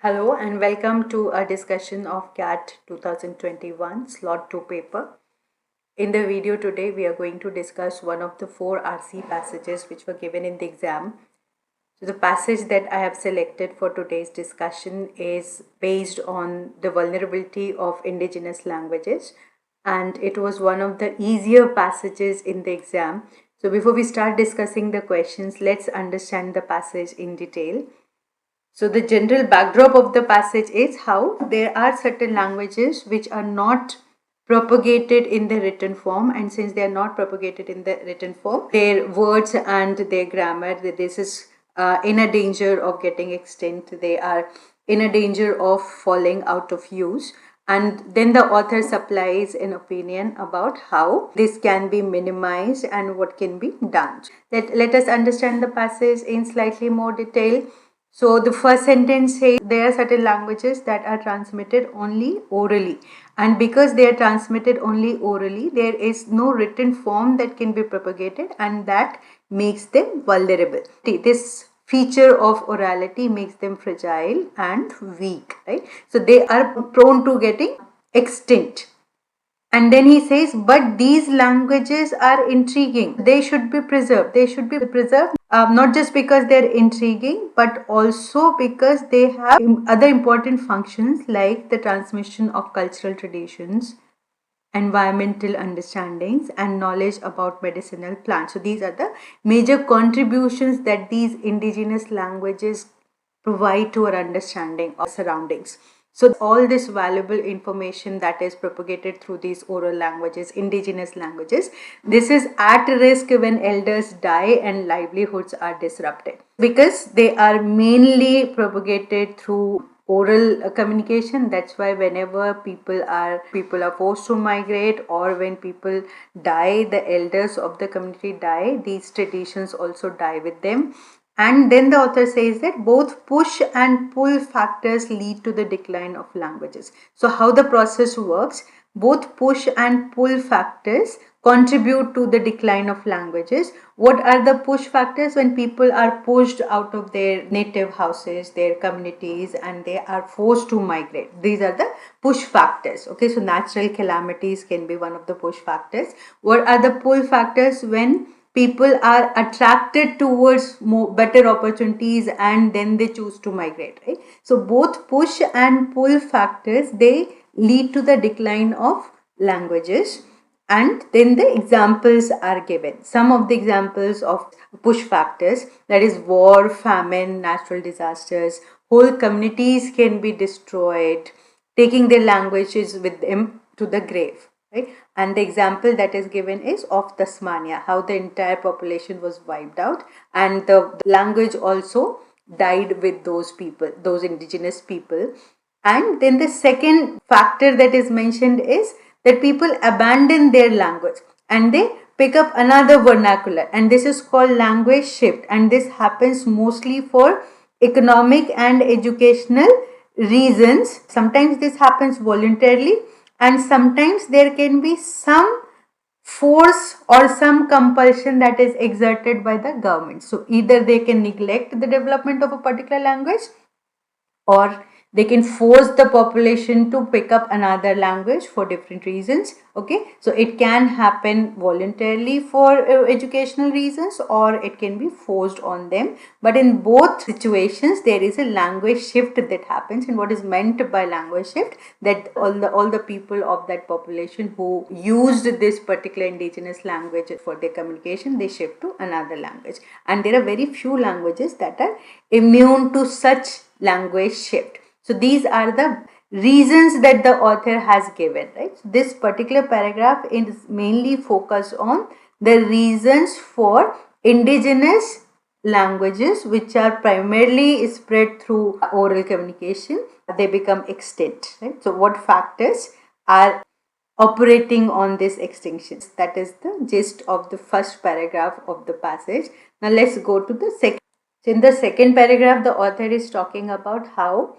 Hello and welcome to a discussion of CAT 2021 Slot 2 paper. In the video today, we are going to discuss one of the four RC passages which were given in the exam. So the passage that I have selected for today's discussion is based on the vulnerability of indigenous languages, and it was one of the easier passages in the exam. So before we start discussing the questions, let's understand the passage in detail. So the general backdrop of the passage is how there are certain languages which are not propagated in the written form, and since they are not propagated in the written form, their words and their grammar, this is in a danger of getting extinct. They are in a danger of falling out of use. And then the author supplies an opinion about how this can be minimized and what can be done. Let us understand the passage in slightly more detail. So the first sentence says there are certain languages that are transmitted only orally, and because they are transmitted only orally, there is no written form that can be propagated, and that makes them vulnerable. This feature of orality makes them fragile and weak, right? So they are prone to getting extinct. And then he says, but these languages are intriguing. They should be preserved. They should be preserved not just because they're intriguing, but also because they have other important functions like the transmission of cultural traditions, environmental understandings, and knowledge about medicinal plants. So these are the major contributions that these indigenous languages provide to our understanding of surroundings. So all this valuable information that is propagated through these oral languages, indigenous languages, this is at risk when elders die and livelihoods are disrupted, because they are mainly propagated through oral communication. That's why whenever people are forced to migrate, or when people die, the elders of the community die, these traditions also die with them. And then the author says that both push and pull factors lead to the decline of languages. So how the process works, both push and pull factors contribute to the decline of languages. What are the push factors? When people are pushed out of their native houses, their communities, and they are forced to migrate. These are the push factors. Okay, so natural calamities can be one of the push factors. What are the pull factors? When people are attracted towards better opportunities and then they choose to migrate, right? So both push and pull factors, they lead to the decline of languages. And then the examples are given. Some of the examples of push factors, that is war, famine, natural disasters. Whole communities can be destroyed, taking their languages with them to the grave, right? And the example that is given is of Tasmania, how the entire population was wiped out and the language also died with those people, those indigenous people. And then the second factor that is mentioned is that people abandon their language and they pick up another vernacular, and this is called language shift, and this happens mostly for economic and educational reasons. Sometimes this happens voluntarily, and sometimes there can be some force or some compulsion that is exerted by the government. So either they can neglect the development of a particular language, or they can force the population to pick up another language for different reasons. Okay, so it can happen voluntarily for educational reasons, or it can be forced on them. But in both situations there is a language shift that happens. And what is meant by language shift, that all the people of that population who used this particular indigenous language for their communication, they shift to another language. And there are very few languages that are immune to such language shift. So these are the reasons that the author has given, right? So this particular paragraph is mainly focused on the reasons for indigenous languages which are primarily spread through oral communication, they become extinct, right? So what factors are operating on this extinction? That is the gist of the first paragraph of the passage. Now let's go to the second. So in the second paragraph, the author is talking about how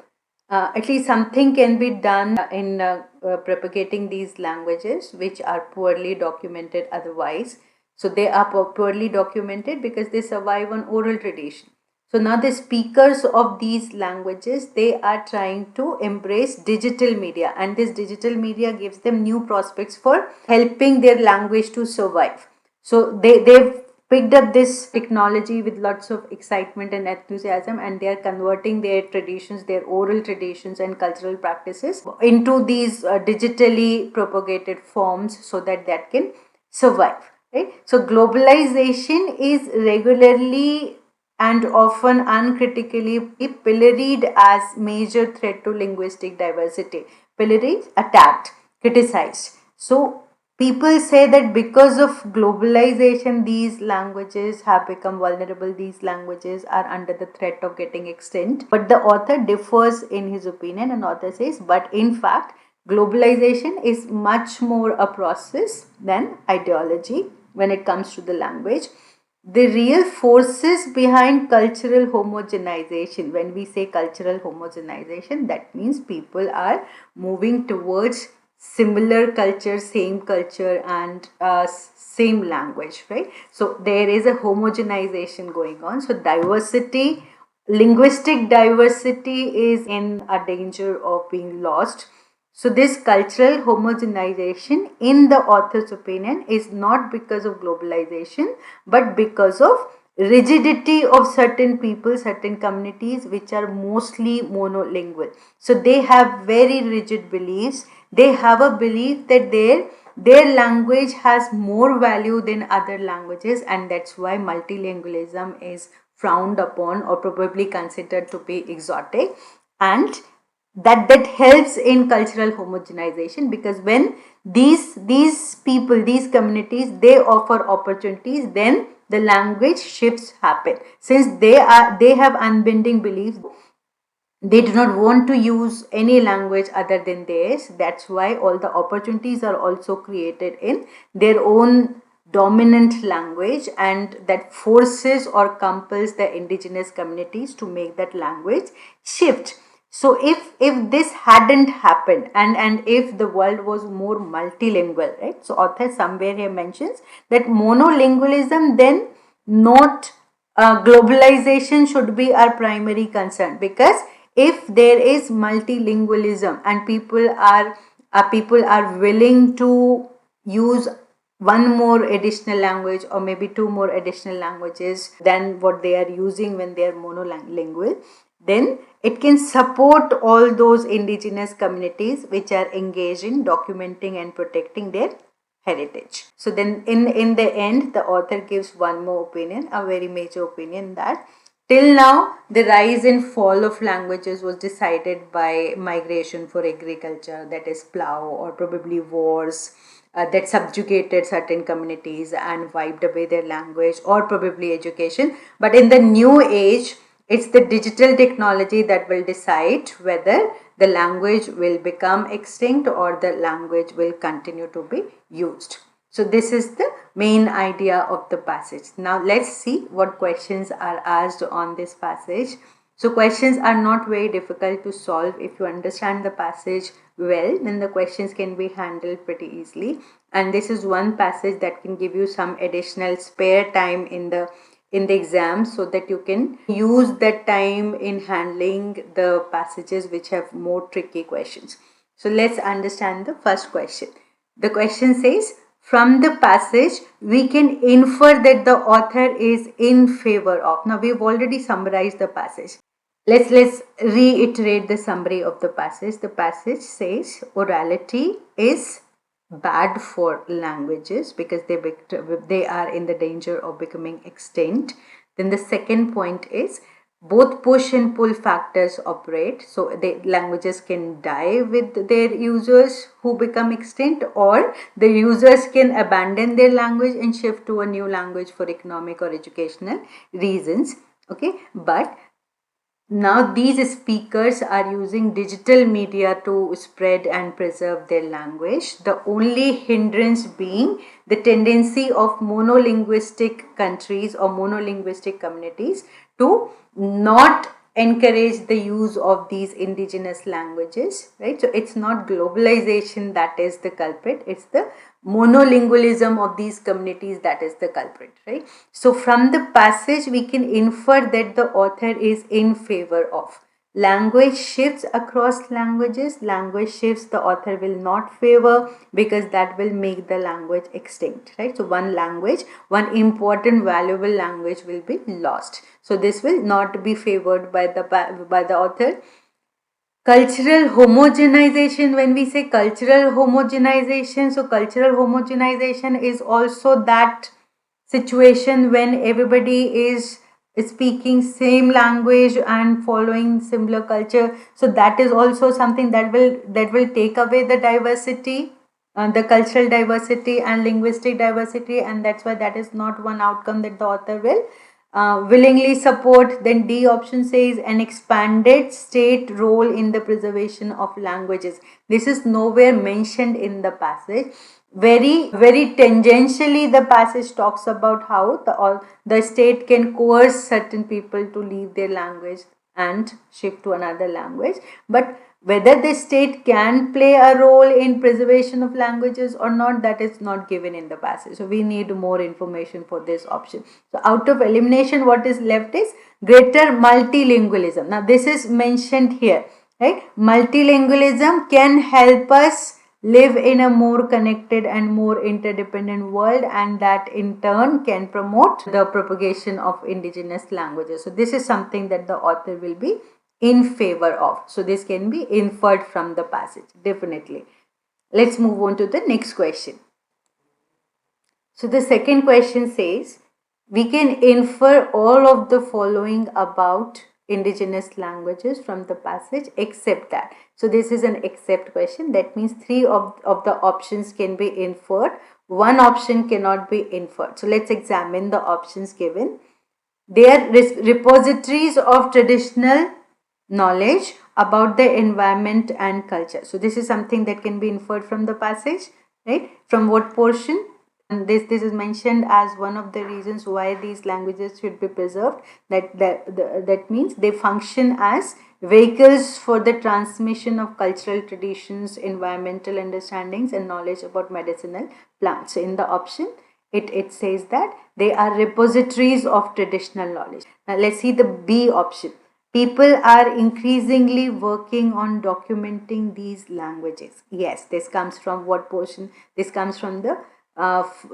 at least something can be done in propagating these languages which are poorly documented otherwise. So they are poorly documented because they survive on oral tradition. So now the speakers of these languages, they are trying to embrace digital media, and this digital media gives them new prospects for helping their language to survive. So they've picked up this technology with lots of excitement and enthusiasm, and they are converting their traditions, their oral traditions and cultural practices into these digitally propagated forms so that that can survive, right? So globalization is regularly and often uncritically pilloried as major threat to linguistic diversity. Pilloried, attacked, criticized. So people say that because of globalization, these languages have become vulnerable, these languages are under the threat of getting extinct. But the author differs in his opinion, and author says, but in fact, globalization is much more a process than ideology when it comes to the language. The real forces behind cultural homogenization, when we say cultural homogenization, that means people are moving towards similar culture, same culture, and same language, right? So there is a homogenization going on. So diversity, linguistic diversity is in a danger of being lost. So this cultural homogenization, in the author's opinion, is not because of globalization, but because of rigidity of certain people, certain communities which are mostly monolingual. So they have very rigid beliefs. They have a belief that their language has more value than other languages, and that's why multilingualism is frowned upon or probably considered to be exotic. And that helps in cultural homogenization, because when these people, these communities, they offer opportunities, then the language shifts happen. Since they have unbending beliefs, they do not want to use any language other than theirs. That's why all the opportunities are also created in their own dominant language, and that forces or compels the indigenous communities to make that language shift. So if this hadn't happened, and if the world was more multilingual, right? So author somewhere here mentions that monolingualism, then not globalization should be our primary concern, because if there is multilingualism and people are willing to use one more additional language or maybe two more additional languages than what they are using when they are monolingual, then it can support all those indigenous communities which are engaged in documenting and protecting their heritage. So then in the end, the author gives one more opinion, a very major opinion, that till now the rise and fall of languages was decided by migration for agriculture, that is plough, or probably wars that subjugated certain communities and wiped away their language, or probably education. But in the new age, it's the digital technology that will decide whether the language will become extinct or the language will continue to be used. So this is the main idea of the passage. Now let's see what questions are asked on this passage. So questions are not very difficult to solve. If you understand the passage well, then the questions can be handled pretty easily. And this is one passage that can give you some additional spare time in the exam, so that you can use that time in handling the passages which have more tricky questions. So let's understand the first question. The question says, from the passage we can infer that the author is in favor of. Now we've already summarized the passage. Let's reiterate the summary of the passage. The passage says orality is bad for languages because they are in the danger of becoming extinct. Then the second point is both push and pull factors operate. So the languages can die with their users who become extinct, or the users can abandon their language and shift to a new language for economic or educational reasons. Okay, but now these speakers are using digital media to spread and preserve their language. The only hindrance being the tendency of monolinguistic countries or monolinguistic communities to not encourage the use of these indigenous languages, right? So it's not globalization that is the culprit, it's the monolingualism of these communities that is the culprit, right? So from the passage we can infer that the author is in favor of language shifts across languages. Language shifts the author will not favor, because that will make the language extinct, right? So one language, one important valuable language will be lost. So this will not be favored by the author. Cultural homogenization, when we say cultural homogenization, so cultural homogenization is also that situation when everybody is speaking same language and following similar culture. So that is also something that will take away the diversity, the cultural diversity and linguistic diversity, and that's why that is not one outcome that the author will willingly support. Then D option says an expanded state role in the preservation of languages. This is nowhere mentioned in the passage. Very tangentially the passage talks about how the state can coerce certain people to leave their language and shift to another language, but whether the state can play a role in preservation of languages or not, that is not given in the passage. So we need more information for this option. So out of elimination, what is left is greater multilingualism. Now this is mentioned here, right? Multilingualism can help us live in a more connected and more interdependent world, and that in turn can promote the propagation of indigenous languages. So this is something that the author will be in favor of. So this can be inferred from the passage, definitely. Let's move on to the next question. So the second question says, we can infer all of the following about indigenous languages from the passage except that. So this is an except question. That means three of the options can be inferred. One option cannot be inferred. So let's examine the options given. They are repositories of traditional knowledge about the environment and culture. So this is something that can be inferred from the passage, right? From what portion? And this is mentioned as one of the reasons why these languages should be preserved. That means they function as vehicles for the transmission of cultural traditions, environmental understandings, and knowledge about medicinal plants. So in the option, it says that they are repositories of traditional knowledge. Now let's see the B option. People are increasingly working on documenting these languages. Yes, this comes from what portion? This comes from the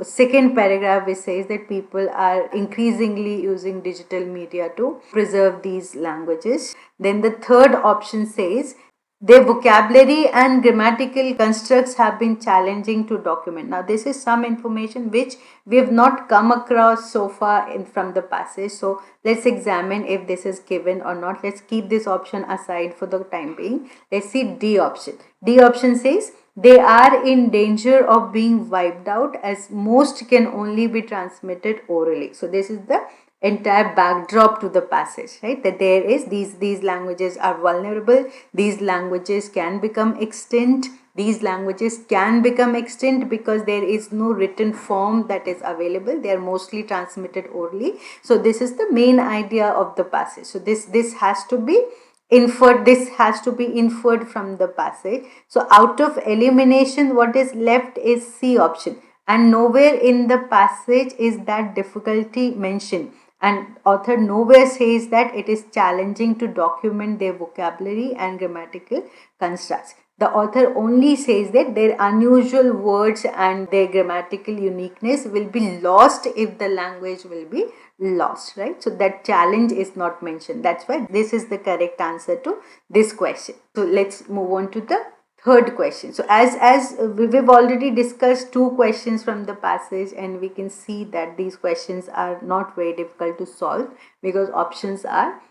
second paragraph, which says that people are increasingly using digital media to preserve these languages. Then the third option says their vocabulary and grammatical constructs have been challenging to document. Now this is some information which we have not come across so far from the passage. So let's examine if this is given or not. Let's keep this option aside for the time being. Let's see D option. D option says they are in danger of being wiped out as most can only be transmitted orally. So this is the entire backdrop to the passage, right? That there is these languages are vulnerable. These languages can become extinct. These languages can become extinct because there is no written form that is available. They are mostly transmitted orally. So this is the main idea of the passage. So this has to be inferred. This has to be inferred from the passage. So out of elimination, what is left is C option, and nowhere in the passage is that difficulty mentioned, and author nowhere says that it is challenging to document their vocabulary and grammatical constructs. The author only says that their unusual words and their grammatical uniqueness will be lost if the language will be lost, right? So that challenge is not mentioned. That's why this is the correct answer to this question. So let's move on to the third question. So as we've already discussed two questions from the passage, and we can see that these questions are not very difficult to solve because options are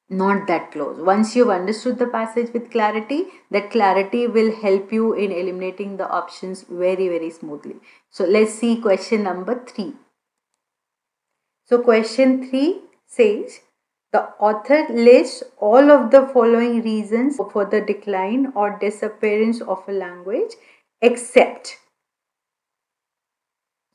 not that close. Once you've understood the passage with clarity, that clarity will help you in eliminating the options very smoothly. So let's see question number 3. So question 3 says, the author lists all of the following reasons for the decline or disappearance of a language except.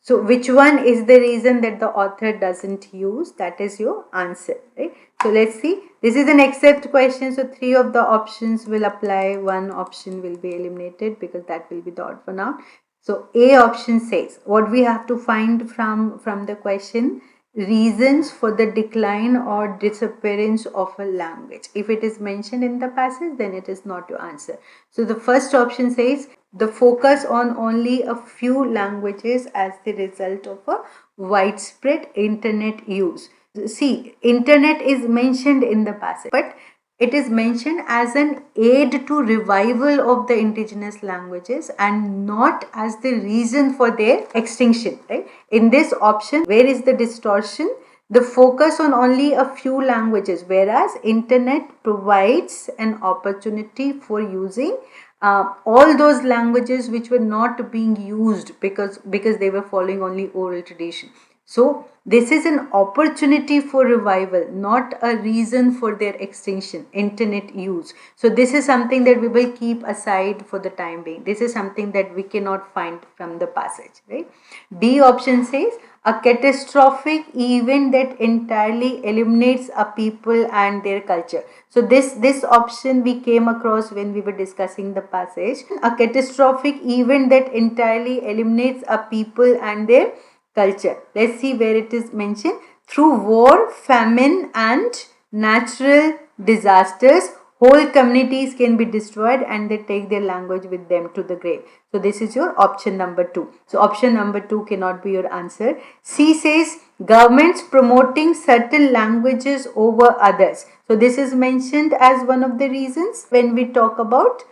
So which one is the reason that the author doesn't use? That is your answer, right? So let's see. This is an except question. So 3 of the options will apply. One option will be eliminated because that will be the odd one out. So A option says, what we have to find from the question, reasons for the decline or disappearance of a language. If it is mentioned in the passage, then it is not your answer. So the first option says the focus on only a few languages as the result of a widespread internet use. See, internet is mentioned in the passage, but it is mentioned as an aid to revival of the indigenous languages and not as the reason for their extinction, right? In this option, where is the distortion? The focus on only a few languages, whereas internet provides an opportunity for using all those languages which were not being used because they were following only oral tradition. So this is an opportunity for revival, not a reason for their extinction, internet use. So this is something that we will keep aside for the time being. This is something that we cannot find from the passage, right? D option says a catastrophic event that entirely eliminates a people and their culture. So this option we came across when we were discussing the passage. A catastrophic event that entirely eliminates a people and their culture. Let's see where it is mentioned. Through war, famine and natural disasters, whole communities can be destroyed and they take their language with them to the grave. So this is your option number 2. So option number 2 cannot be your answer. C says governments promoting certain languages over others. So this is mentioned as one of the reasons when we talk about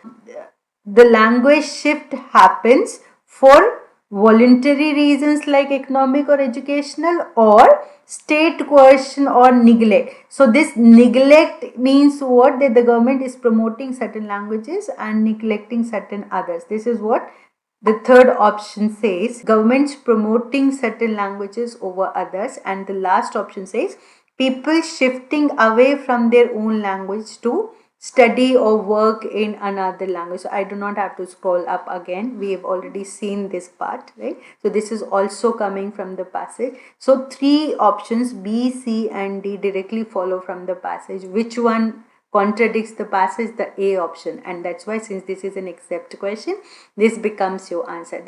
the language shift happens for voluntary reasons like economic or educational, or state coercion or neglect. So this neglect means what? That the government is promoting certain languages and neglecting certain others. This is what the third option says, governments promoting certain languages over others. And the last option says people shifting away from their own language to study or work in another language. So I do not have to scroll up again. We have already seen this part, right? So this is also coming from the passage. So 3 options B, C and D directly follow from the passage. Which one contradicts the passage? The A option. And that's why, since this is an except question, this becomes your answer.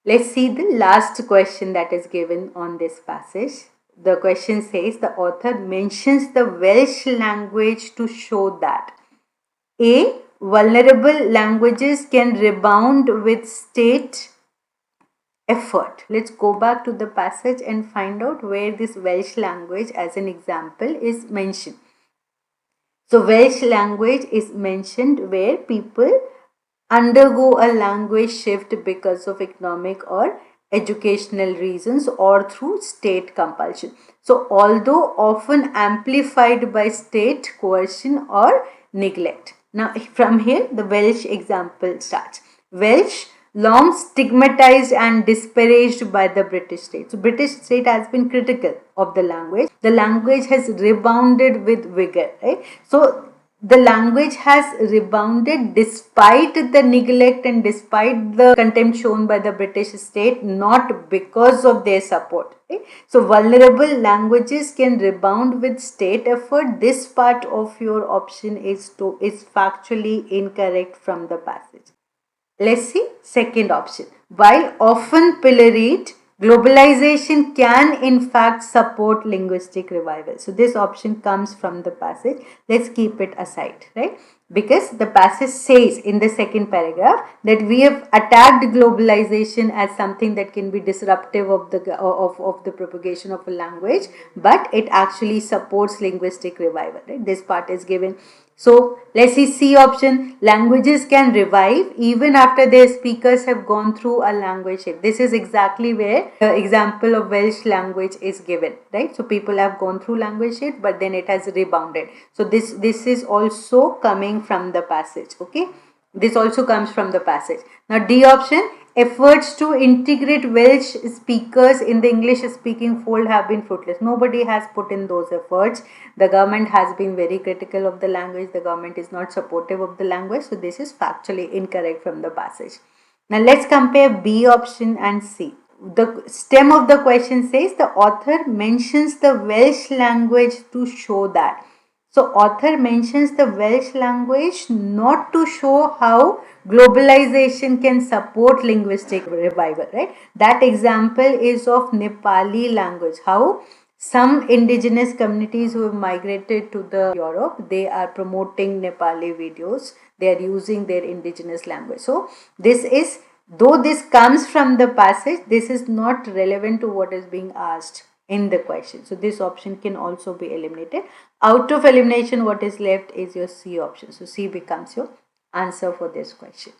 Let's see the last question that is given on this passage. The question says the author mentions the Welsh language to show that A. Vulnerable languages can rebound with state effort. Let's go back to the passage and find out where this Welsh language as an example is mentioned. So Welsh language is mentioned where people undergo a language shift because of economic or educational reasons or through state compulsion. So although often amplified by state coercion or neglect. Now from here the Welsh example starts. Welsh, long stigmatized and disparaged by the British state. So British state has been critical of the language. The language has rebounded with vigor, right? So the language has rebounded despite the neglect and despite the contempt shown by the British state, not because of their support. Okay? So vulnerable languages can rebound with state effort. This part of your option is factually incorrect from the passage. Let's see second option. While often pilloried, globalization can in fact support linguistic revival. So this option comes from the passage. Let's keep it aside, right? Because the passage says in the second paragraph that we have attacked globalization as something that can be disruptive of the propagation of a language, but it actually supports linguistic revival, right? This part is given. So let's see C option. Languages can revive even after their speakers have gone through a language shift. This is exactly where the example of Welsh language is given, right? So people have gone through language shift, but then it has rebounded. So this is also coming from the passage, okay? This also comes from the passage. Now D option, efforts to integrate Welsh speakers in the English speaking fold have been fruitless. Nobody has put in those efforts. The government has been very critical of the language. The government is not supportive of the language. So this is factually incorrect from the passage. Now let's compare B option and C. The stem of the question says the author mentions the Welsh language to show that. So author mentions the Welsh language not to show how globalization can support linguistic revival, right? That example is of Nepali language, how some indigenous communities who have migrated to the Europe, they are promoting Nepali videos, they are using their indigenous language. So this is, though this comes from the passage, this is not relevant to what is being asked in the question. So this option can also be eliminated. Out of elimination, what is left is your C option. So C becomes your answer for this question.